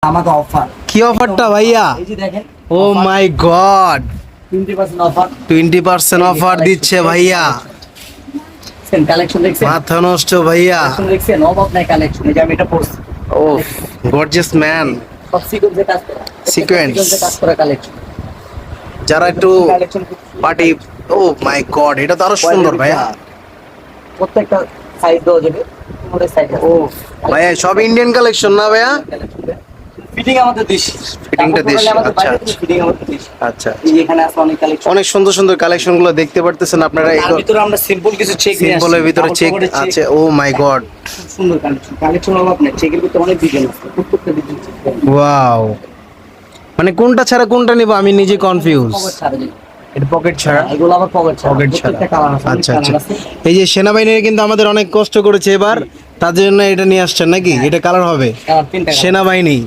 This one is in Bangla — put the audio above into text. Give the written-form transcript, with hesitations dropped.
আমাকে অফার। কি অফারটা ভাইয়া? এই যে দেখেন, ও মাই গড, 20% অফার। 20% অফার দিচ্ছে ভাইয়া। কালেকশন দেখছেন? মাথা নষ্ট ভাইয়া। কালেকশন দেখছেন? অভাব নাই কালেকশন। এই যে আমি এটা পরছি। ও গর্জিয়াস ম্যান। সব সিকোয়েন্সে কাজ করা। Sequence। সিকোয়েন্সে কাজ করা কালেকশন। যারা একটু কালেকশন পার্টি, ও মাই গড, এটা তো আরো সুন্দর ভাইয়া। প্রত্যেকটা সাইজ দেওয়া যাবে। তোমাদের সাইজ ও ভাইয়া, সব ইন্ডিয়ান কালেকশন না ভাইয়া? ফিটিং আমাদের দেশি। ফিটিংটা দেশি, আচ্ছা আচ্ছা। ফিটিং আমাদের দেশি। আচ্ছা, এই যে এখানে আছে অনেক কালেকশন। অনেক সুন্দর সুন্দর কালেকশন গুলো দেখতে পারতেছেন আপনারা। তার ভিতরে আমরা সিম্পল কিছু চেক নিয়ে আসছি। সিম্পলের ভিতরে চেক আছে। ও মাই গড, খুব সুন্দর কালেকশন। কালেকশন অভাব নেই। চেকের ভিতরে অনেক ডিজাইন আছে। প্রত্যেকটা ডিজাইন চেক করুন। ওয়াও, মানে কোনটা ছাড়া কোনটা নিব আমি নিজে কনফিউজ। পকেট ছাড়া দিই। এটা পকেট ছাড়া? এগুলো আবার পকেট ছাড়া। পকেট ছাড়া, প্রত্যেকটা কালার আছে। আচ্ছা আচ্ছা। এই যে সেনাবাহিনীর কিন্তু আমাদের অনেক কষ্ট করেছে এবার, তার জন্য এটা নিয়ে আসছেন নাকি? এটা কালার হবে তিনটা সেনাবাহিনী।